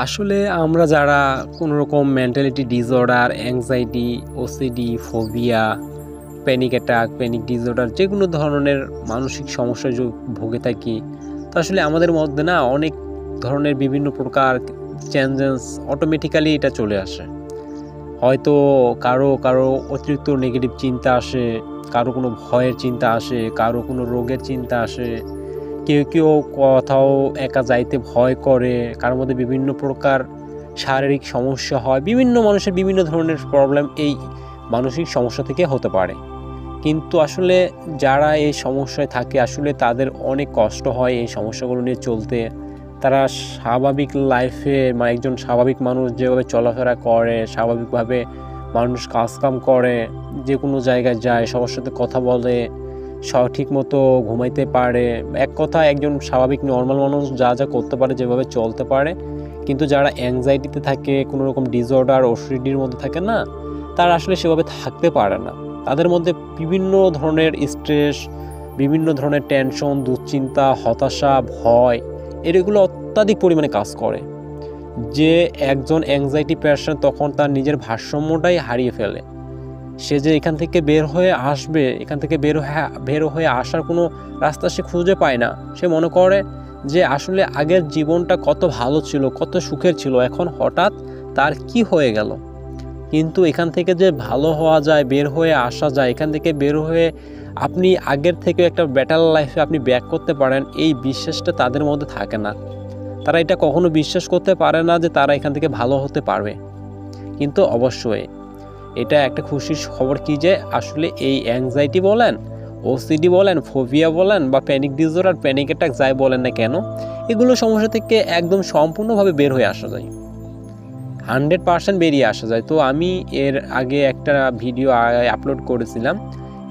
আসলে আমরা যারা কোনো রকম mentality disorder, anxiety, OCD, phobia, panic attack, panic disorder যে কোনো ধরনের মানসিক সমস্যায় ভুগে থাকি, তো আসলে আমাদের মধ্যে না অনেক ধরনের বিভিন্ন প্রকার চেঞ্জেস অটোমেটিক্যালি এটা চলে আসে। হয়তো কারো কারো অতিরিক্ত নেগেটিভ চিন্তা আসে, কারো কোনো ভয়ের চিন্তা আসে, কারো কোনো রোগের চিন্তা আসে, কেউ কেউ কোথাও একা যাইতে ভয় করে, কারোর মধ্যে বিভিন্ন প্রকার শারীরিক সমস্যা হয়। বিভিন্ন মানুষের বিভিন্ন ধরনের প্রবলেম এই মানসিক সমস্যা থেকে হতে পারে। কিন্তু আসলে যারা এই সমস্যায় থাকে আসলে তাদের অনেক কষ্ট হয় এই সমস্যাগুলো নিয়ে চলতে। তারা স্বাভাবিক লাইফে একজন স্বাভাবিক মানুষ যেভাবে চলাফেরা করে, স্বাভাবিকভাবে মানুষ কাজকাম করে, যে কোনো জায়গায় যায়, সবার সাথে কথা বলে, ঠিক মতো ঘুমাইতে পারে, এক কথা একজন স্বাভাবিক নর্মাল মানুষ যা যা করতে পারে, যেভাবে চলতে পারে। কিন্তু যারা অ্যাংজাইটিতে থাকে, কোনো রকম ডিসঅর্ডার ওসিডির মধ্যে থাকে না, তারা আসলে সেভাবে থাকতে পারে না। তাদের মধ্যে বিভিন্ন ধরনের স্ট্রেস, বিভিন্ন ধরনের টেনশন, দুশ্চিন্তা, হতাশা, ভয় এগুলো অত্যাধিক পরিমাণে কাজ করে। যে একজন অ্যাংজাইটি পেশেন্ট তখন তার নিজের ভারসাম্যটাই হারিয়ে ফেলে। সে যে এখান থেকে বের হয়ে আসবে, এখান থেকে বের হয়ে আসার কোনো রাস্তা সে খুঁজে পায় না। সে মনে করে যে আসলে আগের জীবনটা কত ভালো ছিল, কত সুখের ছিল, এখন হঠাৎ তার কি হয়ে গেল। কিন্তু এখান থেকে যে ভালো হওয়া যায়, বের হয়ে আসা যায়, এখান থেকে বের হয়ে আপনি আগের থেকে একটা বেটার লাইফে আপনি ব্যাক করতে পারেন, এই বিশ্বাসটা তাদের মধ্যে থাকে না। তারা এটা কখনো বিশ্বাস করতে পারে না যে তারা এখান থেকে ভালো হতে পারবে। কিন্তু অবশ্যই এটা একটা খুশির খবর কি যে আসলে এই অ্যাংজাইটি বলেন, ওসিডি বলেন, ফোবিয়া বলেন বা প্যানিক ডিসঅর্ডার, প্যানিক অ্যাটাক যাই বলেন না কেন, এগুলো সমস্যা থেকে একদম সম্পূর্ণভাবে বের হয়ে আসা যায়, 100% বেরিয়ে আসা যায়। তো আমি এর আগে একটা ভিডিও আপলোড করেছিলাম,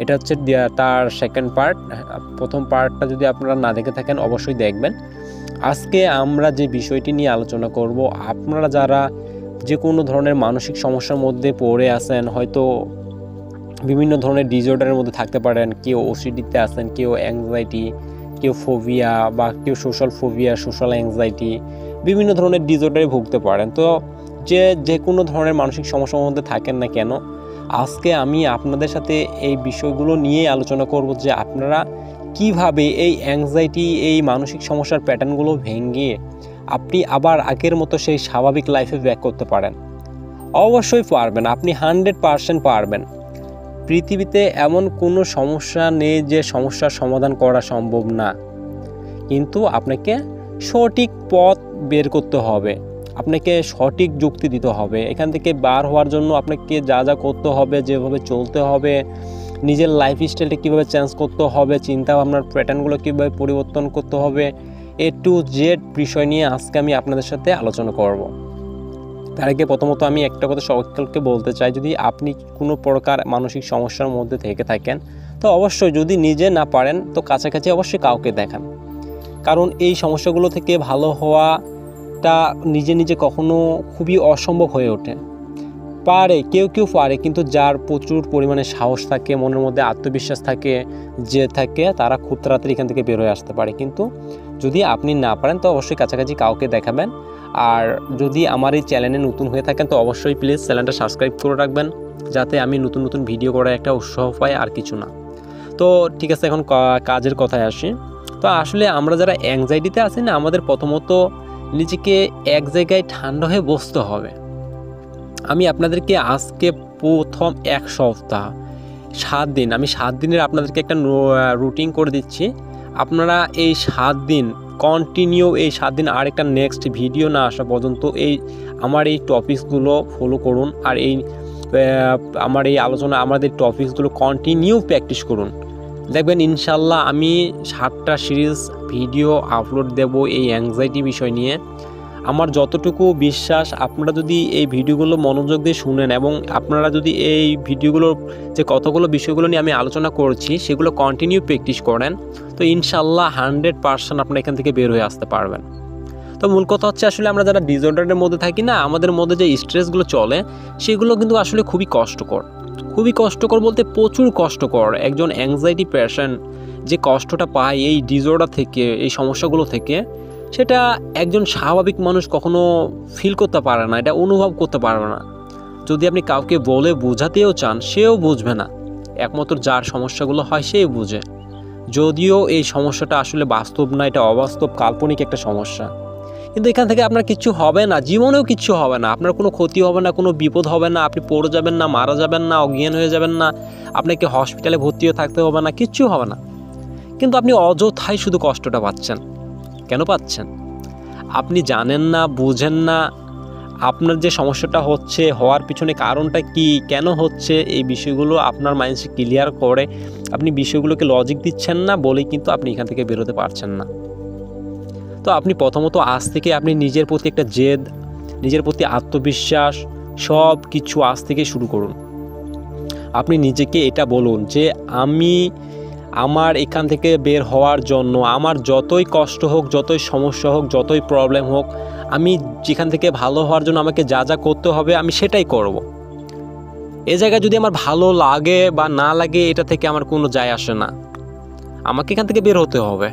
এটা হচ্ছে তার সেকেন্ড পার্ট। প্রথম পার্টটা যদি আপনারা না দেখে থাকেন অবশ্যই দেখবেন। আজকে আমরা যে বিষয়টি নিয়ে আলোচনা করব, আপনারা যারা যে কোনো ধরনের মানসিক সমস্যার মধ্যে পড়ে আছেন, হয়তো বিভিন্ন ধরনের ডিসঅর্ডারের মধ্যে থাকতে পারেন, কেউ ওসিডিতে আছেন, কেউ অ্যাংজাইটি, কেউ ফোবিয়া বা কেউ সোশ্যাল ফোবিয়া, সোশ্যাল অ্যাংজাইটি, বিভিন্ন ধরনের ডিসঅর্ডারে ভুগতে পারেন। তো যে কোনো ধরনের মানসিক সমস্যার মধ্যে থাকেন না কেন, আজকে আমি আপনাদের সাথে এই বিষয়গুলো নিয়ে আলোচনা করব যে আপনারা কিভাবে এই অ্যাংজাইটি, এই মানসিক সমস্যার প্যাটার্নগুলো ভেঙে আপনি আবার আগের মতো সেই স্বাভাবিক লাইফে ব্যাক করতে পারেন। অবশ্যই পারবেন, আপনি 100% পারবেন। পৃথিবীতে এমন কোনো সমস্যা নেই যে সমস্যার সমাধান করা সম্ভব না, কিন্তু আপনাকে সঠিক পথ বের করতে হবে, আপনাকে সঠিক যুক্তি দিতে হবে। এখান থেকে বার হওয়ার জন্য আপনাকে যা যা করতে হবে, যেভাবে চলতে হবে, নিজের লাইফস্টাইলটা কীভাবে চেঞ্জ করতে হবে, চিন্তা ভাবনার প্যাটার্নগুলো কীভাবে পরিবর্তন করতে হবে, A to Z বিষয় নিয়ে আজকে আমি আপনাদের সাথে আলোচনা করব। তার আগে প্রথমত আমি একটা কথা সকলকে বলতে চাই, যদি আপনি কোনো প্রকার মানসিক সমস্যার মধ্যে থেকে থাকেন, তো অবশ্যই যদি নিজে না পারেন তো কাছাকাছি অবশ্যই কাউকে দেখান। কারণ এই সমস্যাগুলো থেকে ভালো হওয়াটা নিজে নিজে কখনো খুবই অসম্ভব হয়ে ওঠে। পারে কেউ কেউ পারে, কিন্তু যার প্রচুর পরিমাণে সাহস থাকে, মনের মধ্যে আত্মবিশ্বাস থাকে, যে থাকে, তারা খুব তাড়াতাড়ি এখান থেকে বের হয়ে আসতে পারে। কিন্তু যদি আপনি না পারেন তো অবশ্যই কাছাকাছি কাউকে দেখাবেন। আর যদি আমার এই চ্যানেলে নতুন হয়ে থাকেন তো অবশ্যই প্লিজ চ্যানেলটা সাবস্ক্রাইব করে রাখবেন, যাতে আমি নতুন নতুন ভিডিও করার একটা উৎসাহ পাই, আর কিছু না। তো ঠিক আছে, এখন কাজের কথায় আসি। তো আসলে আমরা যারা অ্যাংজাইটিতে আছি না, আমাদের প্রথমত নিজেকে এক জায়গায় ঠান্ডা হয়ে বসতে হবে। আমি আপনাদেরকে আজকে প্রথম এক সপ্তাহ 7 দিন, আমি 7 দিনের আপনাদেরকে একটা রুটিন করে দিচ্ছি। আপনারা এই 7 দিন কন্টিনিউ, এই 7 দিন আর একটা নেক্সট ভিডিও না আসা পর্যন্ত আমার এই টপিকসগুলো ফলো করুন। আর আমার এই আলোচনা, আমাদের টপিকসগুলো কন্টিনিউ প্র্যাকটিস করুন। দেখবেন ইনশাল্লাহ আমি 7টা সিরিজ ভিডিও আপলোড দেব এই অ্যাংজাইটি বিষয় নিয়ে। আমার যতটুকু বিশ্বাস, আপনারা যদি এই ভিডিওগুলো মনোযোগ দিয়ে শুনেন এবং আপনারা যদি এই ভিডিওগুলোর যে কতগুলো বিষয়গুলো নিয়ে আমি আলোচনা করছি সেগুলো কন্টিনিউ প্র্যাকটিস করেন, তো ইনশাল্লাহ 100% আপনারা এখান থেকে বের হয়ে আসতে পারবেন। তো মূল কথা হচ্ছে, আসলে আমরা যারা ডিসঅর্ডারের মধ্যে থাকি না, আমাদের মধ্যে যে স্ট্রেসগুলো চলে সেগুলো কিন্তু আসলে খুবই কষ্টকর। খুবই কষ্টকর বলতে প্রচুর কষ্টকর। একজন অ্যাংজাইটি পেশেন্ট যে কষ্টটা পায় এই ডিসঅর্ডার থেকে, এই সমস্যাগুলো থেকে, সেটা একজন স্বাভাবিক মানুষ কখনো ফিল করতে পারে না, এটা অনুভব করতে পারবে না। যদি আপনি কাউকে বলে বোঝাতেও চান, সেও বুঝবে না। একমাত্র যার সমস্যাগুলো হয় সেই বুঝে, যদিও এই সমস্যাটা আসলে বাস্তব না, এটা অবাস্তব কাল্পনিক একটা সমস্যা। কিন্তু এখান থেকে আপনার কিচ্ছু হবে না, জীবনেও কিচ্ছু হবে না, আপনার কোনো ক্ষতি হবে না, কোনো বিপদ হবে না, আপনি পড়ে যাবেন না, মারা যাবেন না, অজ্ঞান হয়ে যাবেন না, আপনাকে হসপিটালে ভর্তিও থাকতে হবে না, কিচ্ছু হবে না। কিন্তু আপনি অযথাই শুধু কষ্টটা পাচ্ছেন। কেন পাচ্ছেন? আপনি জানেন না, বুঝেন না আপনার যে সমস্যাটা হচ্ছে, হওয়ার পিছনে কারণটা কি, কেন হচ্ছে, এই বিষয়গুলো আপনার মাইন্ডে ক্লিয়ার করে আপনি বিষয়গুলোকে লজিক দিচ্ছেন না বলেই কিন্তু আপনি এখান থেকে বেরোতে পারছেন না। তো আপনি প্রথমত আজ থেকে আপনি নিজের প্রতি একটা জেদ, নিজের প্রতি আত্মবিশ্বাস, সব কিছু আজ থেকে শুরু করুন। আপনি নিজেকে এটা বলুন যে আমি আমার এখান থেকে বের হওয়ার জন্য, আমার যতই কষ্ট হোক, যতই সমস্যা হোক, যতই প্রবলেম হোক, আমি যেখান থেকে ভালো হওয়ার জন্য আমাকে যা যা করতে হবে আমি সেটাই করব। এ জায়গায় যদি আমার ভালো লাগে বা না লাগে এটা থেকে আমার কোনো যায় আসে না, আমাকে এখান থেকে বের হতে হবে।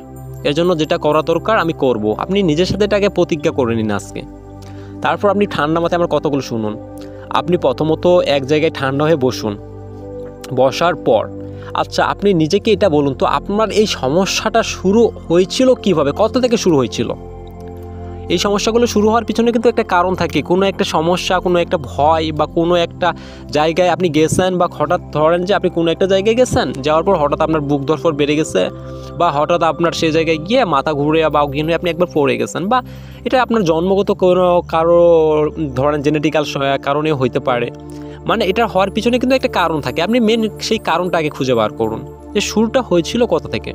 এর জন্য যেটা করা দরকার আমি করব। আপনি নিজের সাথে এটাকে প্রতিজ্ঞা করে নিন আজকে। তারপর আপনি ঠান্ডা মাথায় আমার কথাগুলো শুনুন। আপনি প্রথমত এক জায়গায় ঠান্ডা হয়ে বসুন। বসার পর আচ্ছা আপনি নিজেকে এটা বলুন তো, আপনার এই সমস্যাটা শুরু হয়েছিল কিভাবে, কত থেকে শুরু হয়েছিল? এই সমস্যাগুলো শুরু হওয়ার পিছনে কিন্তু একটা কারণ থাকে, কোনো একটা সমস্যা, কোনো একটা ভয় বা কোনো একটা জায়গায় আপনি গেছেন, বা হঠাৎ ধরেন যে আপনি কোনো একটা জায়গায় গেছেন, যাওয়ার পর হঠাৎ আপনার বুক ধড়ফড় বেড়ে গেছে, বা হঠাৎ আপনার সেই জায়গায় গিয়ে মাথা ঘুরে বা অজ্ঞান হয়ে আপনি একবার পড়ে গেছেন, বা এটা আপনার জন্মগত কোনো কারো ধরেন জেনেটিক্যাল কারণেও হইতে পারে। মানে এটা হওয়ার পিছনে কিন্তু একটা কারণ থাকে। আপনি মেন সেই কারণটা আগে খুঁজে বার করুন যে শুরুটা হয়েছিল কোথা থেকে।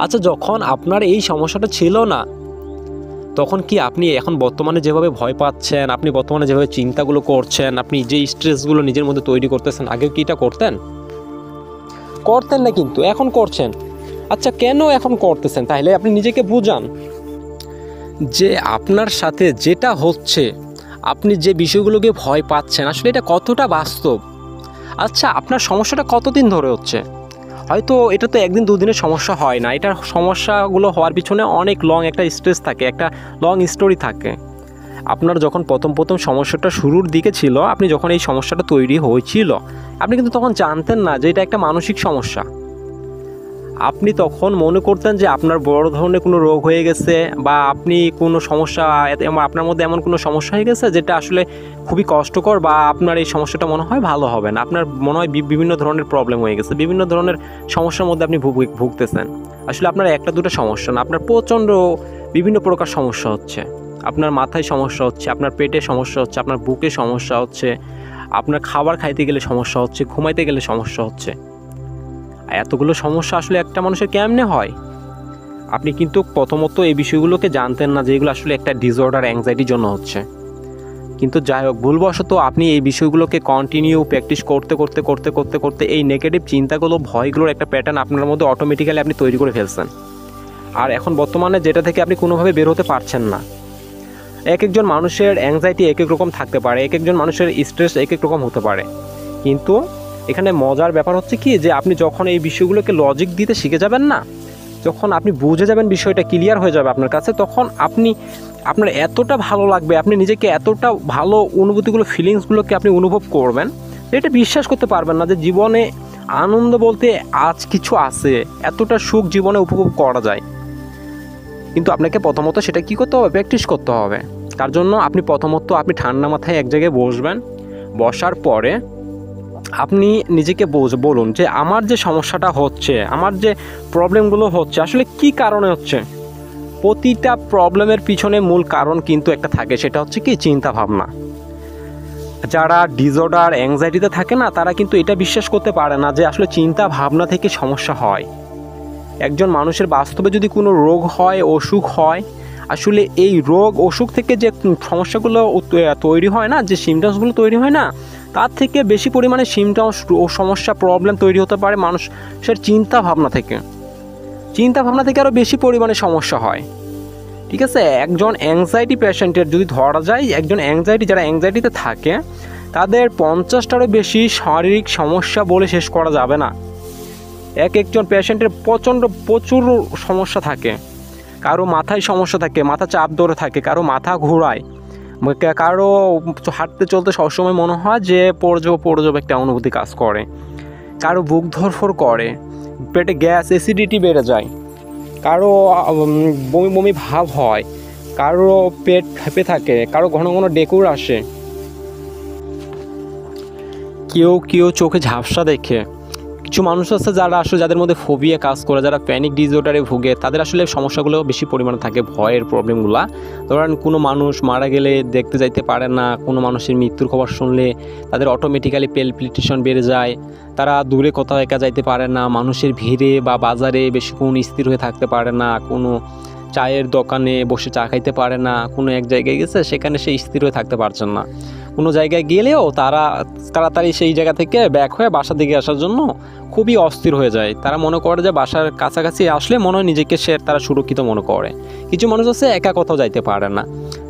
আচ্ছা যখন আপনার এই সমস্যাটা ছিল না, তখন কি আপনি এখন বর্তমানে যেভাবে ভয় পাচ্ছেন, আপনি বর্তমানে যেভাবে চিন্তাগুলো করছেন, আপনি যে স্ট্রেসগুলো নিজের মধ্যে তৈরি করতেছেন, আগেও কি এটা করতেন? করতেন না, কিন্তু এখন করছেন। আচ্ছা কেন এখন করতেছেন? তাহলে আপনি নিজেকে বুঝান যে আপনার সাথে যেটা হচ্ছে, আপনি যে বিষয়গুলোকে ভয় পাচ্ছেন, আসলে এটা কতটা বাস্তব। আচ্ছা আপনার সমস্যাটা কতদিন ধরে হচ্ছে? হয়তো এটা তো একদিন দুদিনের সমস্যা হয় না, এটার সমস্যাগুলো হওয়ার পিছনে অনেক লং একটা স্ট্রেস থাকে, একটা লং স্টোরি থাকে। আপনার যখন প্রথম সমস্যাটা শুরুর দিকে ছিল, আপনি যখন এই সমস্যাটা তৈরি হয়েছিল, আপনি কিন্তু তখন জানতেন না যে এটা একটা মানসিক সমস্যা। আপনি তখন মনে করতেন যে আপনার বড় ধরনের কোনো রোগ হয়ে গেছে, বা আপনি কোনো সমস্যা, আপনার মধ্যে এমন কোনো সমস্যা হয়ে গেছে যেটা আসলে খুবই কষ্টকর, বা আপনার এই সমস্যাটা মনে হয় ভালো হবে না, আপনার মনে হয় বিভিন্ন ধরনের প্রবলেম হয়ে গেছে, বিভিন্ন ধরনের সমস্যার মধ্যে আপনি ভুগতেছেন। আসলে আপনার একটা দুটো সমস্যা না, আপনার প্রচণ্ড বিভিন্ন প্রকার সমস্যা হচ্ছে। আপনার মাথায় সমস্যা হচ্ছে, আপনার পেটে সমস্যা হচ্ছে, আপনার বুকে সমস্যা হচ্ছে, আপনার খাবার খাইতে গেলে সমস্যা হচ্ছে, ঘুমাইতে গেলে সমস্যা হচ্ছে। এতগুলো সমস্যা আসলে একটা মানুষের কেমনে হয়? আপনি কিন্তু প্রথমত এই বিষয়গুলোকে জানতেন না যে এগুলো আসলে একটা ডিসঅর্ডার, অ্যাংজাইটির জন্য হচ্ছে। কিন্তু যাই হোক, ভুলবশত আপনি এই বিষয়গুলোকে কন্টিনিউ প্র্যাকটিস করতে করতে করতে করতে করতে এই নেগেটিভ চিন্তাগুলো, ভয়গুলোর একটা প্যাটার্ন আপনার মধ্যে অটোমেটিক্যালি আপনি তৈরি করে ফেলছেন। আর এখন বর্তমানে যেটা থেকে আপনি কোনোভাবে বের হতে পারছেন না। এক একজন মানুষের অ্যাংজাইটি এক এক রকম থাকতে পারে, এক একজন মানুষের স্ট্রেস এক এক রকম হতে পারে। কিন্তু এখানে মজার ব্যাপার হচ্ছে কি, যে আপনি যখন এই বিষয়গুলোকে লজিক দিতে শিখে যাবেন না, যখন আপনি বুঝে যাবেন, বিষয়টা ক্লিয়ার হয়ে যাবে আপনার কাছে, তখন আপনার এতটা ভালো লাগবে, আপনি নিজেকে এতটা ভালো অনুভূতিগুলো, ফিলিংসগুলোকে আপনি অনুভব করবেন, এটা বিশ্বাস করতে পারবেন না যে জীবনে আনন্দ বলতে আজ কিছু আছে, এতটা সুখ জীবনে উপভোগ করা যায়। কিন্তু আপনাকে প্রথমত সেটা কী করতে হবে? প্র্যাকটিস করতে হবে। তার জন্য আপনি প্রথমত আপনি ঠান্ডা মাথায় এক জায়গায় বসবেন। বসার পরে আপনি নিজেকে বলুন যে আমার যে সমস্যাটা হচ্ছে, আমার যে প্রবলেমগুলো হচ্ছে, আসলে কি কারণে হচ্ছে। প্রতিটা প্রবলেমের পিছনে মূল কারণ কিন্তু একটা থাকে, সেটা হচ্ছে কি চিন্তা ভাবনা। যারা ডিসঅর্ডার, অ্যাংজাইটিতে থাকে না, তারা কিন্তু এটা বিশ্বাস করতে পারে না যে আসলে চিন্তা ভাবনা থেকে সমস্যা হয়। একজন মানুষের বাস্তবে যদি কোনো রোগ হয়, অসুখ হয়, আসলে এই রোগ অসুখ থেকে যে সমস্যাগুলো তৈরি হয় না, যে সিমটমসগুলো তৈরি হয় না, তার থেকে বেশি পরিমাণে সিমটমস ও সমস্যা, প্রবলেম তৈরি হতে পারে মানুষের চিন্তা ভাবনা থেকে। চিন্তা ভাবনা থেকে আরও বেশি পরিমাণে সমস্যা হয়। ঠিক আছে, একজন অ্যাংজাইটি পেশেন্টের যদি ধরা যায়, যারা অ্যাংজাইটিতে থাকে, তাদের 50টারও বেশি শারীরিক সমস্যা বলে শেষ করা যাবে না। একজন পেশেন্টের প্রচুর সমস্যা থাকে। কারো মাথায় সমস্যা থাকে, মাথা চাপ ধরে থাকে, কারো মাথা ঘোরায়, কারো হাঁটতে চলতে সবসময় মনে হয় যে পড়ে যাবো একটা অনুভূতি কাজ করে, কারো বুক ধরফর করে, পেটে গ্যাস অ্যাসিডিটি বেড়ে যায়, কারো বমি বমি ভাব হয়, কারো পেট ফেঁপে থাকে, কারো ঘন ঘন ডেকুর আসে, কেউ চোখে ঝাপসা দেখে। কিছু মানুষ আছে যারা আসলে যাদের মধ্যে ফোবিয়া কাজ করে, যারা প্যানিক ডিসঅর্ডারে ভুগে, তাদের আসলে সমস্যাগুলো বেশি পরিমাণে থাকে, ভয়ের প্রবলেমগুলো। ধরেন কোনো মানুষ মারা গেলে দেখতে যাইতে পারে না, কোনো মানুষের মৃত্যুর খবর শুনলে তাদের অটোমেটিক্যালি পেলপিটেশন বেড়ে যায়, তারা দূরে কোথাও একা যাইতে পারে না, মানুষের ভিড়ে বা বাজারে বেশিক্ষণ স্থির হয়ে থাকতে পারে না, কোনো চায়ের দোকানে বসে চা খাইতে পারে না, কোনো এক জায়গায় গেছে সেখানে সে স্থির হয়ে থাকতে পারছেন না, কোনো জায়গায় গেলেও তারা তাড়াতাড়ি সেই জায়গা থেকে ব্যাক হয়ে বাসার দিকে আসার জন্য খুবই অস্থির হয়ে যায়। তারা মনে করে যে বাসার কাছাকাছি আসলে মনে হয় নিজেকে তারা সুরক্ষিত মনে করে। কিছু মানুষ আছে একা কোথাও যাইতে পারে না,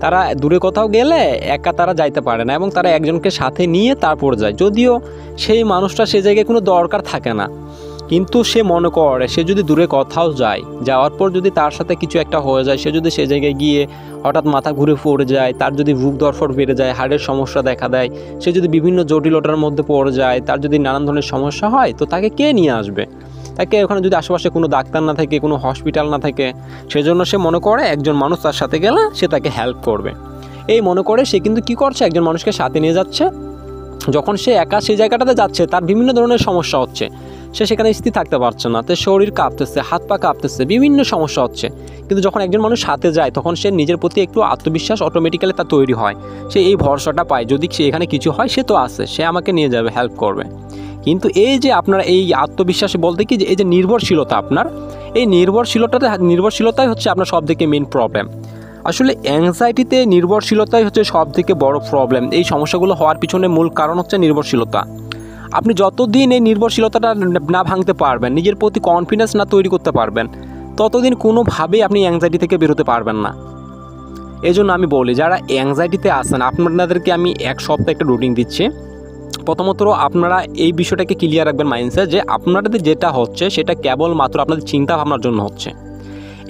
তারা দূরে কোথাও গেলে একা তারা যাইতে পারে না এবং তারা একজনকে সাথে নিয়ে তারপর যায়, যদিও সেই মানুষটা সেই জায়গায় কোনো দরকার থাকে না, কিন্তু সে মনে করে সে যদি দূরে কোথাও যায়, যাওয়ার পর যদি তার সাথে কিছু একটা হয়ে যায়, সে যদি সেই জায়গায় গিয়ে হঠাৎ মাথা ঘুরে পড়ে যায়, তার যদি বুক ধরফর বেড়ে যায়, হার্টের সমস্যা দেখা দেয়, সে যদি বিভিন্ন জটিলতার মধ্যে পড়ে যায়, তার যদি নানান ধরনের সমস্যা হয়, তো তাকে কে নিয়ে আসবে? তাকে ওখানে যদি আশেপাশে কোনো ডাক্তার না থাকে, কোনো হসপিটাল না থাকে, সেজন্য সে মনে করে একজন মানুষ তার সাথে গেলে সে তাকে হেল্প করবে। এই মনে করে সে কিন্তু কী করছে, একজন মানুষকে সাথে নিয়ে যাচ্ছে। যখন সে একা সেই জায়গাটাতে যাচ্ছে, তার বিভিন্ন ধরনের সমস্যা হচ্ছে, সে সেখানে স্থির থাকতে পারছে না, তার শরীর কাঁপতেছে, হাত পা কাঁপতেছে, বিভিন্ন সমস্যা হচ্ছে। কিন্তু যখন একজন মানুষ সাথে যায়, তখন সে নিজের প্রতি একটু আত্মবিশ্বাস অটোমেটিক্যালি তার তৈরি হয়, সে এই ভরসাটা পায় যদি সে এখানে কিছু হয় সে তো আছে, সে আমাকে নিয়ে যাবে, হেল্প করবে। কিন্তু এই যে আপনার এই আত্মবিশ্বাসে বলতে কি যে এই যে নির্ভরশীলতা, আপনার এই নির্ভরশীলতাই হচ্ছে আপনার সব থেকে মেন প্রবলেম। আসলে অ্যাংজাইটিতে নির্ভরশীলতাই হচ্ছে সব থেকে বড় প্রবলেম। এই সমস্যাগুলো হওয়ার পিছনে মূল কারণ হচ্ছে নির্ভরশীলতা। আপনি যতদিন এই নির্ভরশীলতাটা না ভাঙতে পারবেন, নিজের প্রতি কনফিডেন্স না তৈরি করতে পারবেন, ততদিন কোনোভাবেই আপনি অ্যাংজাইটি থেকে বেরোতে পারবেন না। এই জন্য আমি বলি, যারা অ্যাংজাইটিতে আছেন আপনাদেরকে আমি এক সপ্তাহে একটা রুটিন দিচ্ছি। প্রথমত আপনারা এই বিষয়টাকে ক্লিয়ার রাখবেন মাইন্ডসে, যে আপনাদের যেটা হচ্ছে সেটা কেবলমাত্র আপনাদের চিন্তা ভাবনার জন্য হচ্ছে।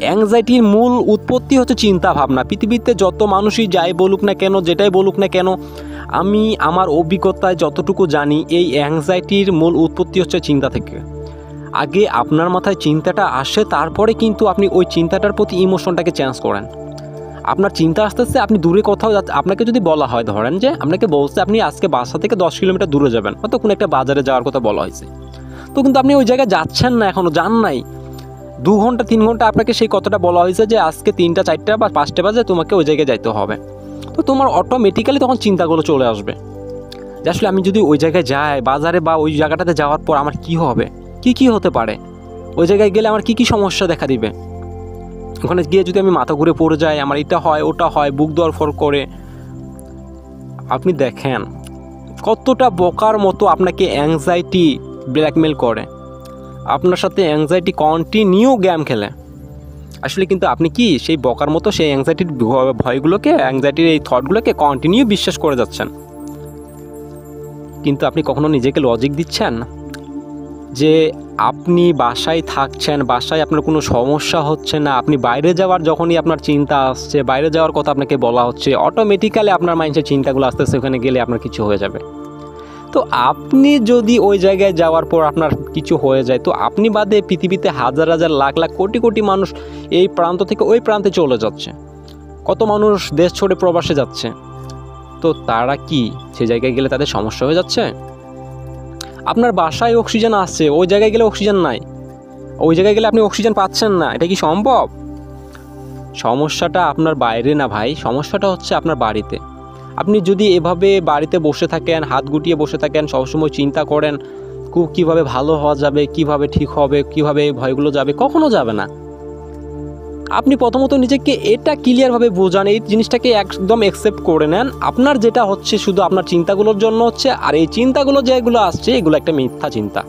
অ্যাংজাইটির মূল উৎপত্তি হচ্ছে চিন্তা ভাবনা। পৃথিবীতে যত মানুষই যাই বলুক না কেন, যেটাই বলুক না কেন, আমি আমার অভিজ্ঞতায় যতটুকু জানি, এই অ্যাংজাইটির মূল উৎপত্তি হচ্ছে চিন্তা থেকে। আগে আপনার মাথায় চিন্তাটা আসে, তারপরে কিন্তু আপনি ওই চিন্তাটার প্রতি ইমোশনটাকে চেঞ্জ করেন। আপনার চিন্তা আসতেছে, আপনি দূরে কোথাও যাচ্ছে, আপনাকে যদি বলা হয়, ধরেন যে আপনাকে বলছে আপনি আজকে বাসা থেকে 10 কিলোমিটার দূরে যাবেন, হয়তো কোনো একটা বাজারে যাওয়ার কথা বলা হয়েছে, তো কিন্তু আপনি ওই জায়গায় যাচ্ছেন না, এখনও যান নাই, 2 ঘন্টা 3 ঘন্টা আপনাকে সেই কথাটা বলা হয়েছে যে আজকে 3টা 4টা বা 5টা বাজে তোমাকে ওই জায়গায় যাইতে হবে, তো তোমার অটোমেটিক্যালি তখন চিন্তাগুলো চলে আসবে যে আসলে আমি যদি ওই জায়গায় যাই, বাজারে বা ওই জায়গাটাতে যাওয়ার পর আমার কি হবে, কি হতে পারে, ওই জায়গায় গেলে আমার কি সমস্যা দেখা দিবে, ওখানে গিয়ে যদি আমি মাথা ঘুরে পড়ে যাই, আমার এটা হয় ওটা হয়, বুক ধরফর করে। আপনি দেখেন কতটা বোকার মতো আপনাকে অ্যাংজাইটি ব্ল্যাকমেল করে, আপনার সাথে অ্যাংজাইটি কন্টিনিউ গেম খেলে। আসলে কিন্তু আপনি কি সেই বোকার মতো সেই অ্যাংজাইটির ভয়গুলোকে, অ্যাংজাইটির এই থটগুলোকে কন্টিনিউ বিশ্বাস করে যাচ্ছেন। কিন্তু আপনি কখনো নিজেকে লজিক দিচ্ছেন যে আপনি বাসায় থাকছেন, বাসায় আপনার কোনো সমস্যা হচ্ছে না, আপনি বাইরে যাওয়ার যখনই আপনার চিন্তা আসছে, বাইরে যাওয়ার কথা আপনাকে বলা হচ্ছে, অটোমেটিক্যালি আপনার মাইন্ডে চিন্তাগুলো আসতেছে ওখানে গেলে আপনার কিছু হয়ে যাবে। তো আপনি যদি ওই জায়গায় যাওয়ার পর আপনার কিছু হয়ে যায়, তো আপনি বাদে পৃথিবীতে হাজার হাজার লাখ লাখ কোটি কোটি মানুষ এই প্রান্ত থেকে ওই প্রান্তে চলে যাচ্ছে, কত মানুষ দেশ ছেড়ে প্রবাসে যাচ্ছে, তো তারা কি সেই জায়গায় গেলে তাদের সমস্যা হয়ে যাচ্ছে? আপনার বাসায় অক্সিজেন আসছে, ওই জায়গায় গেলে অক্সিজেন নাই, ওই জায়গায় গেলে আপনি অক্সিজেন পাচ্ছেন না, এটা কি সম্ভব? সমস্যাটা আপনার বাইরে না ভাই, সমস্যাটা হচ্ছে আপনার বাড়িতে। আপনি যদি এভাবে বাড়িতে বসে থাকেন, হাত গুটিয়ে বসে থাকেন, সবসময় চিন্তা করেন কীভাবে ভালো হওয়া যাবে, কিভাবে ঠিক হবে, কিভাবে ভয়গুলো যাবে, কখনো যাবে না। আপনি প্রথমত নিজেকে এটা ক্লিয়ারভাবে বোঝান, এই জিনিসটাকে একদম অ্যাকসেপ্ট করে নেন, আপনার যেটা হচ্ছে শুধু আপনার চিন্তাগুলোর জন্য হচ্ছে, আর এই চিন্তাগুলো যেগুলো আসছে এগুলো একটা মিথ্যা চিন্তা,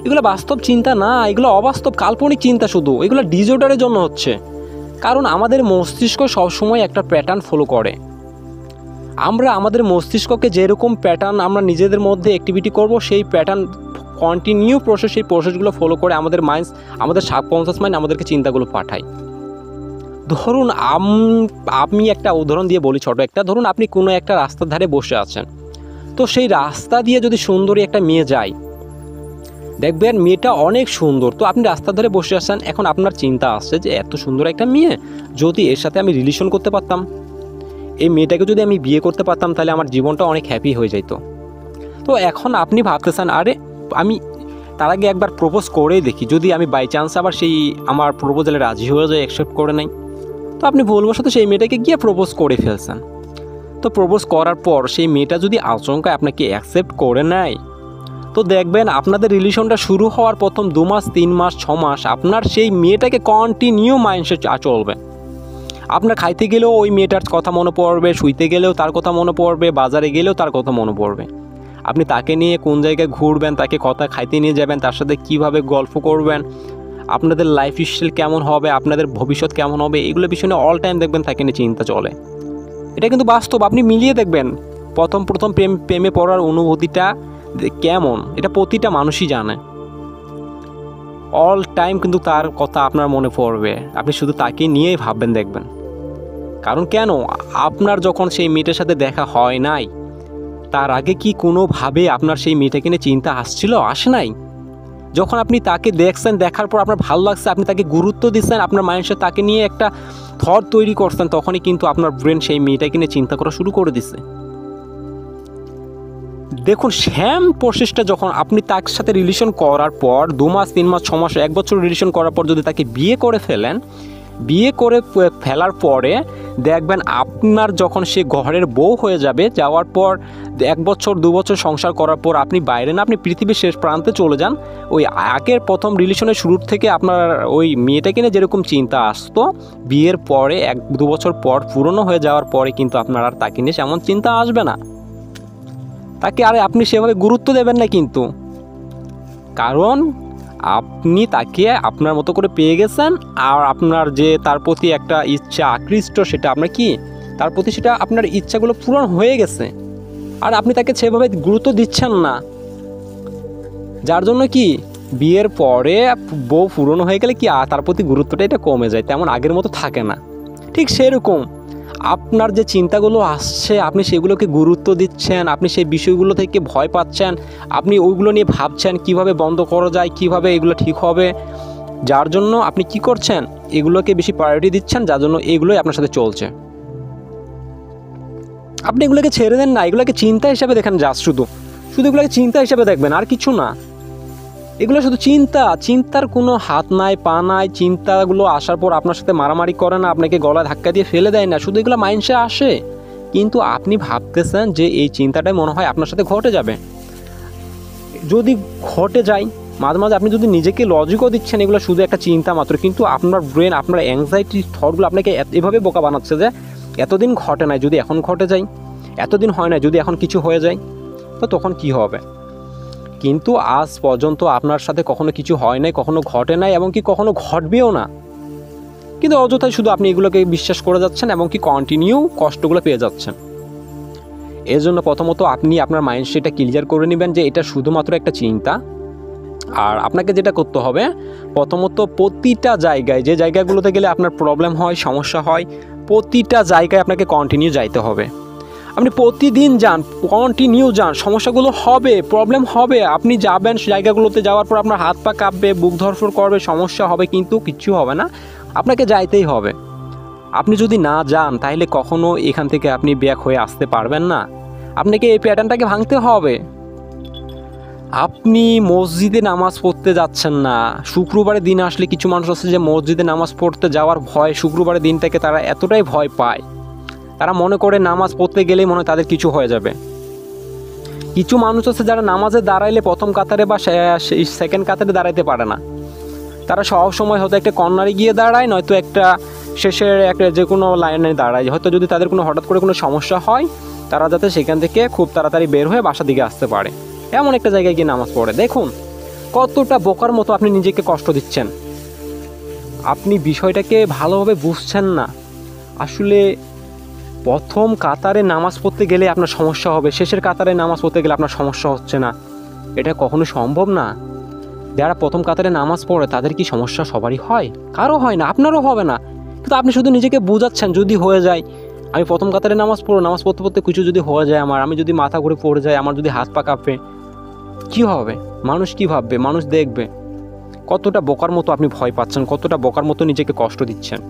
এগুলো বাস্তব চিন্তা না, এগুলো অবাস্তব কাল্পনিক চিন্তা, শুধু এগুলো ডিসঅর্ডারের জন্য হচ্ছে। কারণ আমাদের মস্তিষ্ক সবসময় একটা প্যাটার্ন ফলো করে, আমরা আমাদের মস্তিষ্ককে যেরকম প্যাটার্ন আমরা নিজেদের মধ্যে অ্যাক্টিভিটি করব, সেই প্যাটার্ন কন্টিনিউ প্রসেস, সেই প্রসেসগুলো ফলো করে আমাদের মাইন্ড, আমাদের সাবকনসিয়াস মাইন্ড আমাদেরকে চিন্তাগুলো পাঠায়। ধরুন আমি একটা উদাহরণ দিয়ে বলি, ছোট একটা। ধরুন আপনি কোনো একটা রাস্তার ধারে বসে আছেন, তো সেই রাস্তা দিয়ে যদি সুন্দরী একটা মেয়ে যায়, দেখবেন মেয়েটা অনেক সুন্দর, তো আপনি রাস্তার ধারে বসে আছেন, এখন আপনার চিন্তা আসছে যে এত সুন্দর একটা মেয়ে, যদি এর সাথে আমি রিলেশন করতে পারতাম, এই মেয়েটাকে যদি আমি বিয়ে করতে পারতাম, তাহলে আমার জীবনটা অনেক হ্যাপি হয়ে যেত। তো এখন আপনি ভাবতেছেন, আরে আমি তার আগে একবার প্রপোজ করেই দেখি, যদি আমি বাই চান্স আবার সেই আমার প্রপোজালে রাজি হয়ে যায়, অ্যাকসেপ্ট করে নাই। তো আপনি ভুলবশত সেই মেয়েটাকে গিয়ে প্রপোজ করে ফেলছেন। তো প্রপোজ করার পর সেই মেয়েটা যদি আচমকা আপনাকে অ্যাকসেপ্ট করে নেয়, তো দেখবেন আপনাদের রিলেশনটা শুরু হওয়ার প্রথম 2 মাস 3 মাস 6 মাস আপনার সেই মেয়েটাকে কন্টিনিউ মাইন্ডসে চলবে। আপনার খাইতে গেলেও ওই মেয়েটার কথা মনে পড়বে, শুইতে গেলেও তার কথা মনে পড়বে, বাজারে গেলেও তার কথা মনে পড়বে। আপনি তাকে নিয়ে কোন জায়গায় ঘুরবেন, তাকে কথা খাইতে নিয়ে যাবেন, তার সাথে কীভাবে গল্প করবেন, আপনাদের লাইফ স্টাইল কেমন হবে, আপনাদের ভবিষ্যৎ কেমন হবে, এগুলো পিছনে অল টাইম দেখবেন তাকে নিয়ে চিন্তা চলে। এটা কিন্তু বাস্তব, আপনি মিলিয়ে দেখবেন প্রথম প্রেমে পড়ার অনুভূতিটা কেমন, এটা প্রতিটা মানুষই জানে। অল টাইম কিন্তু তার কথা আপনার মনে পড়বে, আপনি শুধু তাকে নিয়েই ভাববেন দেখবেন। কারণ কেন, আপনার যখন সেই মেয়েটার সাথে দেখা হয় নাই, তার আগে কি কোনোভাবে আপনার সেই মেয়েটাকে নিয়ে চিন্তা আসছিল? আসে নাই। যখন আপনি তাকে দেখছেন, দেখার পর আপনার ভালো লাগছে, আপনি তাকে গুরুত্ব দিচ্ছেন, আপনার মাইন্ডসে তাকে নিয়ে একটা থট তৈরি করছেন, তখনই কিন্তু আপনার ব্রেন সেই মেয়েটাকে নিয়ে চিন্তা করা শুরু করে দিচ্ছে। দেখুন, সেম প্রসেসটা যখন আপনি তার সাথে রিলেশন করার পর 2 মাস 3 মাস 6 মাস 1 বছর রিলেশন করার পর যদি তাকে বিয়ে করে ফেলেন, বিয়ে করে ফেলার পরে দেখবেন আপনার যখন সে ঘরের বউ হয়ে যাবে, যাওয়ার পর 1 বছর 2 বছর সংসার করার পর আপনি বাইরে না, আপনি পৃথিবীর শেষ প্রান্তে চলে যান, ওই আগের প্রথম রিলেশনের শুরুর থেকে আপনার ওই মেয়েটাকে নিয়ে যেরকম চিন্তা আসতো, বিয়ের পরে 1-2 বছর পর পুরনো হয়ে যাওয়ার পরে কিন্তু আপনার আর তাকে নিয়ে তেমন চিন্তা আসবে না। তাকে আর আপনি সেভাবে গুরুত্ব দেবেন না কিন্তু, কারণ আপনি তাকে আপনার মতো করে পেয়ে গেছেন, আর আপনার যে তার প্রতি একটা ইচ্ছা আকৃষ্ট, সেটা আপনার কি তার প্রতি সেটা আপনার ইচ্ছাগুলো পূরণ হয়ে গেছে, আর আপনি তাকে সেভাবে গুরুত্ব দিচ্ছেন না। যার জন্য কি বিয়ের পরে বউ পুরনো হয়ে গেলে কি তার প্রতি গুরুত্বটা এটা কমে যায়, তেমন আগের মতো থাকে না। ঠিক সেরকম আপনার যে চিন্তাগুলো আসছে, আপনি সেগুলোকে গুরুত্ব দিচ্ছেন, আপনি সেই বিষয়গুলো থেকে ভয় পাচ্ছেন, আপনি ওইগুলো নিয়ে ভাবছেন কিভাবে বন্ধ করা যায়, কিভাবে এগুলো ঠিক হবে, যার জন্য আপনি কি করছেন, এগুলোকে বেশি প্রায়োরিটি দিচ্ছেন, যার জন্য এগুলোই আপনার সাথে চলছে। আপনি এগুলোকে ছেড়ে দেন না, এগুলোকে চিন্তা হিসাবে দেখেন, শুধু এগুলোকে চিন্তা হিসাবে দেখবেন, আর কিছু না। এগুলো শুধু চিন্তার কোনো হাত নাই পা নাই। চিন্তাগুলো আসার পর আপনার সাথে মারামারি করে না, আপনাকে গলা ধাক্কা দিয়ে ফেলে দেয় না, শুধু এগুলো মাইন্ডসে আসে, কিন্তু আপনি ভাবতেছেন যে এই চিন্তাটাই মনে হয় আপনার সাথে ঘটে যাবে। যদি ঘটে যায়, মাঝে মাঝে আপনি যদি নিজেকে লজিকও দিচ্ছেন এগুলো শুধু একটা চিন্তা মাত্র, কিন্তু আপনার ব্রেন, আপনার অ্যাংজাইটি থটগুলো আপনাকে এভাবে বোকা বানাচ্ছে যে এতদিন ঘটে নাই, যদি এখন ঘটে যায়, এতদিন হয় না, যদি এখন কিছু হয়ে যায়, তো তখন কি হবে। কিন্তু আজ পর্যন্ত আপনার সাথে কখনো কিছু হয় নাই, কখনো ঘটে নাই, এবং কি কখনো ঘটবেও না, কিন্তু অযথাই শুধু আপনি এগুলোকে বিশ্বাস করে যাচ্ছেন এবং কি কন্টিনিউ কষ্টগুলো পেয়ে যাচ্ছেন। এর জন্য প্রথমত আপনি আপনার মাইন্ডসেটটা ক্লিয়ার করে নেবেন যে এটা শুধুমাত্র একটা চিন্তা। আর আপনাকে যেটা করতে হবে, প্রথমত প্রতিটা জায়গায়, যে জায়গাগুলোতে গেলে আপনার প্রবলেম হয়, সমস্যা হয়, প্রতিটা জায়গায় আপনাকে কন্টিনিউ যাইতে হবে। আপনি প্রতিদিন যান, কন্টিনিউ যান, সমস্যাগুলো হবে, প্রবলেম হবে, আপনি যাবেন জায়গাগুলোতে, যাওয়ার পর আপনার হাত পা কাঁপবে, বুক ধরফর করবে, সমস্যা হবে, কিন্তু কিচ্ছু হবে না, আপনাকে যাইতেই হবে। আপনি যদি না যান তাহলে কখনো এখান থেকে আপনি ব্যাক হয়ে আসতে পারবেন না, আপনাকে এই প্যাটার্নটাকে ভাঙতে হবে। আপনি মসজিদে নামাজ পড়তে যাচ্ছেন না, শুক্রবারের দিন আসলে কিছু মানুষ আছে যে মসজিদে নামাজ পড়তে যাওয়ার ভয়, শুক্রবারের দিনটাকে তারা এতটাই ভয় পায়, তারা মনে করে নামাজ পড়তে গেলেই মনে হয় তাদের কিছু হয়ে যাবে। কিছু মানুষ আছে যারা নামাজে দাঁড়াইলে প্রথম কাতারে বা সেকেন্ড কাতারে দাঁড়াইতে পারে না, তারা সব সময় হয়তো একটা কর্নারে গিয়ে দাঁড়ায়, নয়তো একটা শেষের একটা যে কোনো লাইনে দাঁড়ায়, হয়তো যদি তাদের কোনো হঠাৎ করে কোনো সমস্যা হয়, তারা যাতে সেখান থেকে খুব তাড়াতাড়ি বের হয়ে বাসার দিকে আসতে পারে, এমন একটা জায়গায় গিয়ে নামাজ পড়ে। দেখুন কতটা বোকার মতো আপনি নিজেকে কষ্ট দিচ্ছেন, আপনি বিষয়টাকে ভালোভাবে বুঝছেন না। আসলে প্রথম কাতারে নামাজ পড়তে গেলে আপনার সমস্যা হবে, শেষের কাতারে নামাজ পড়তে গেলে আপনার সমস্যা হচ্ছে না, এটা কখনো সম্ভব না। যারা প্রথম কাতারে নামাজ পড়ে তাদের কি সমস্যা সবারই হয়? কারো হয় না, আপনারও হবে না, কিন্তু আপনি শুধু নিজেকে বোঝাচ্ছেন যদি হয়ে যায়, আমি প্রথম কাতারে নামাজ পড়ো, নামাজ পড়তে পড়তে কিছু যদি হয়ে যায় আমার, আমি যদি মাথা ঘুরে পড়ে যাই, আমার যদি হাত পা কাঁপে, কী হবে? মানুষ কী ভাববে? মানুষ দেখবে। কতটা বোকার মতো আপনি ভয় পাচ্ছেন, কতটা বোকার মতো নিজেকে কষ্ট দিচ্ছেন।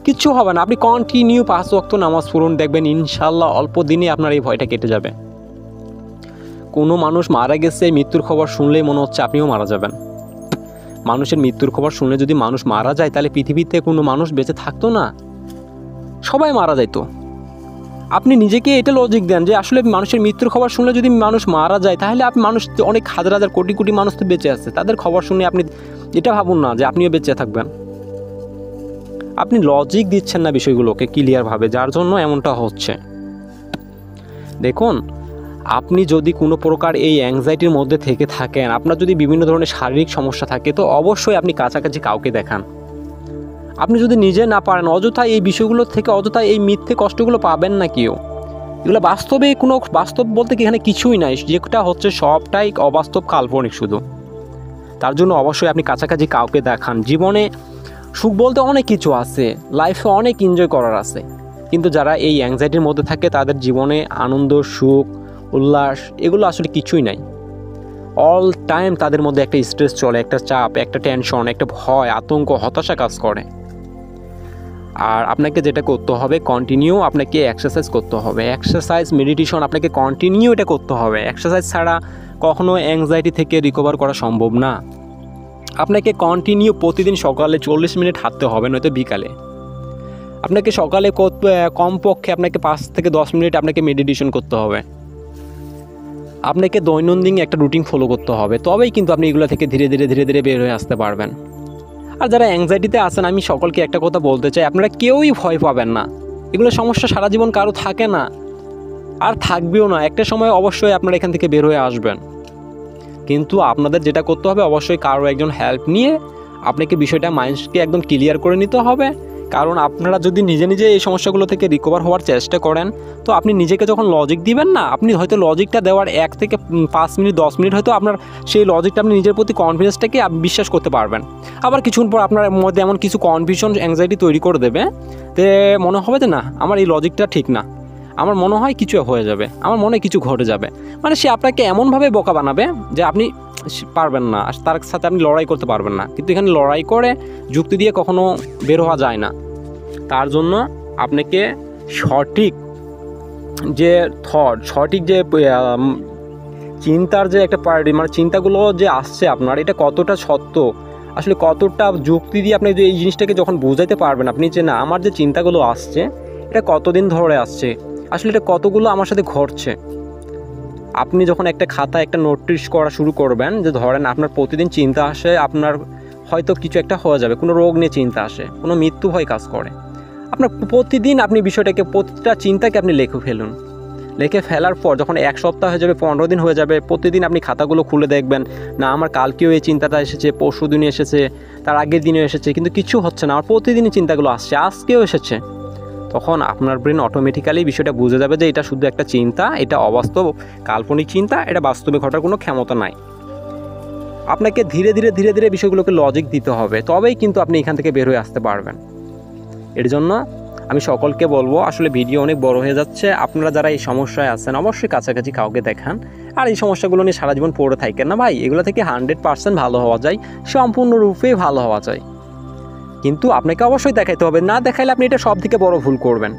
কিচ্ছু হবে না, আপনি কন্টিনিউ 5 ওয়াক্ত নামাজ পড়ুন, দেখবেন ইনশাল্লাহ অল্প দিনে আপনার এই ভয়টা কেটে যাবে। কোনো মানুষ মারা গেছে মৃত্যুর খবর শুনলেই মনে হচ্ছে আপনিও মারা যাবেন। মানুষের মৃত্যুর খবর শুনলে যদি মানুষ মারা যায় তাহলে পৃথিবীতে কোনো মানুষ বেঁচে থাকতো না, সবাই মারা যাইতো। আপনি নিজেকে এটা লজিক দেন যে আসলে মানুষের মৃত্যুর খবর শুনলে যদি মানুষ মারা যায় তাহলে আপনি মানুষ অনেক হাজার হাজার কোটি কোটি মানুষ তো বেঁচে আছে, তাদের খবর শুনে আপনি এটা ভাবুন না যে আপনিও বেঁচে থাকবেন। আপনি লজিক দিচ্ছেন না বিষয়গুলোকে ক্লিয়ারভাবে, যার জন্য এমনটা হচ্ছে। দেখুন, আপনি যদি কোনো প্রকার এই অ্যাংজাইটির মধ্যে থেকে থাকেন, আপনার যদি বিভিন্ন ধরনের শারীরিক সমস্যা থাকে, তো অবশ্যই আপনি কাছাকাছি কাউকে দেখান। আপনি যদি নিজে না পারেন, অযথা এই বিষয়গুলো থেকে অযথা এই মিথ্যে কষ্টগুলো পাবেন না কেউ। এগুলো বাস্তবে কোনো বাস্তব বলতে কি এখানে কিছুই নাই, যেটা হচ্ছে সবটাই অবাস্তব, কাল্পনিক শুধু। তার জন্য অবশ্যই আপনি কাছাকাছি কাউকে দেখান। জীবনে সুখ বলতে অনেক কিছু আছে, লাইফে অনেক এনজয় করার আছে, কিন্তু যারা এই অ্যাংজাইটির মধ্যে থাকে তাদের জীবনে আনন্দ, সুখ, উল্লাস এগুলো আসলে কিছুই নাই। অল টাইম তাদের মধ্যে একটা স্ট্রেস চলে, একটা চাপ, একটা টেনশন, একটা ভয়, আতঙ্ক, হতাশা কাজ করে। আর আপনাকে যেটা করতে হবে, কন্টিনিউ আপনাকে এক্সারসাইজ করতে হবে। এক্সারসাইজ, মেডিটেশন আপনাকে কন্টিনিউ এটা করতে হবে। এক্সারসাইজ ছাড়া কখনো অ্যাংজাইটি থেকে রিকভার করা সম্ভব না। আপনাকে কন্টিনিউ প্রতিদিন সকালে 40 মিনিট হাঁটতে হবে, নয়তো বিকালে। আপনাকে সকালে কমপক্ষে আপনাকে 5 থেকে 10 মিনিট আপনাকে মেডিটেশন করতে হবে। আপনাকে দৈনন্দিন একটা রুটিন ফলো করতে হবে, তবেই কিন্তু আপনি এগুলো থেকে ধীরে ধীরে ধীরে ধীরে বের হয়ে আসতে পারবেন। আর যারা অ্যাংজাইটিতে আছেন, আমি সকলকে একটা কথা বলতে চাই, আপনারা কেউই ভয় পাবেন না। এগুলো সমস্যা সারা জীবন কারো থাকে না, আর থাকবেও না। একটা সময় অবশ্যই আপনারা এখান থেকে বের হয়ে আসবেন, কিন্তু আপনাদের যেটা করতে হবে, অবশ্যই কারো একজন হেল্প নিয়ে আপনাকে বিষয়টা মাইন্ডকে একদম ক্লিয়ার করে নিতে হবে। কারণ আপনারা যদি নিজে নিজে এই সমস্যাগুলো থেকে রিকভার হওয়ার চেষ্টা করেন, তো আপনি নিজেকে যখন লজিক দিবেন না, আপনি হয়তো লজিকটা দেওয়ার 1 থেকে 5 মিনিট 10 মিনিট হয়তো আপনার সেই লজিকটা, আপনি নিজের প্রতি কনফিডেন্সটাকে বিশ্বাস করতে পারবেন। আবার কিছুক্ষণ পর আপনার মধ্যে এমন কিছু কনফিউশন, অ্যাংজাইটি তৈরি করে দেবে, তে মনে হবে যে না, আমার এই লজিকটা ঠিক না, আমার মনে হয় কিছু হয়ে যাবে, আমার মনে কিছু ঘটে যাবে। মানে সে আপনাকে এমনভাবে বোকা বানাবে যে আপনি পারবেন না, তার সাথে আপনি লড়াই করতে পারবেন না। কিন্তু এখানে লড়াই করে, যুক্তি দিয়ে কখনো বের হওয়া যায় না। তার জন্য আপনাকে সঠিক যে থট, সঠিক যে চিন্তার যে একটা মানে চিন্তাগুলো যে আসছে আপনার, এটা কতটা সত্য, আসলে কতটা যুক্তি দিয়ে আপনি এই জিনিসটাকে যখন বোঝাতে পারবেন, আপনি যে না, আমার যে চিন্তাগুলো আসছে এটা কতদিন ধরে আসছে, আসলে এটা কতগুলো আমার সাথে ঘটছে। আপনি যখন একটা খাতা, একটা নোটিশ করা শুরু করবেন, যে ধরেন আপনার প্রতিদিন চিন্তা আসে, আপনার হয়তো কিছু একটা হয়ে যাবে, কোনো রোগ নিয়ে চিন্তা আসে, কোনো মৃত্যু ভয় কাজ করে, আপনার প্রতিদিন আপনি বিষয়টাকে, প্রতিটা চিন্তাকে আপনি লিখে ফেলুন। লিখে ফেলার পর যখন 1 সপ্তাহ হয়ে যাবে, 15 দিন হয়ে যাবে, প্রতিদিন আপনি খাতাগুলো খুলে দেখবেন, না আমার কালকেও এই চিন্তাটা এসেছে, পরশু দিনে এসেছে, তার আগের দিনেও এসেছে, কিন্তু কিছু হচ্ছে না, আমার প্রতিদিনই চিন্তাগুলো আসছে, আজকেও এসেছে। তখন আপনার ব্রেন অটোমেটিক্যালি বিষয়টা বুঝে যাবে যে এটা শুধু একটা চিন্তা, এটা অবাস্তব, কাল্পনিক চিন্তা, এটা বাস্তবে ঘটার কোনো ক্ষমতা নাই। আপনাকে ধীরে ধীরে ধীরে ধীরে বিষয়গুলোকে লজিক দিতে হবে, তবেই কিন্তু আপনি এখান থেকে বের হয়ে আসতে পারবেন। এর জন্য আমি সকলকে বলবো, আসলে ভিডিও অনেক বড় হয়ে যাচ্ছে, আপনারা যারা এই সমস্যায় আছেন অবশ্যই কাছাকাছি কাউকে দেখান। আর এই সমস্যাগুলো নিয়ে সারা জীবন পড়ে থাকেন না ভাই, এগুলো থেকে 100% ভালো হওয়া যায়, সম্পূর্ণরূপে ভালো হওয়া যায়। কিন্তু আপনাকে অবশ্যই দেখাইতে হবে, না দেখাইলে আপনি এটা সব থেকে বড় ভুল করবেন।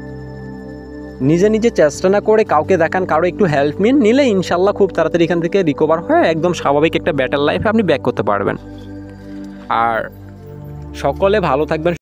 নিজে নিজে চেষ্টা না করে কাউকে দেখান, কারো একটু হেল্প নিলে ইনশাল্লাহ খুব তাড়াতাড়ি এখান থেকে রিকভার হয়ে একদম স্বাভাবিক একটা বেটার লাইফে আপনি ব্যাক করতে পারবেন। আর সকলে ভালো থাকবেন।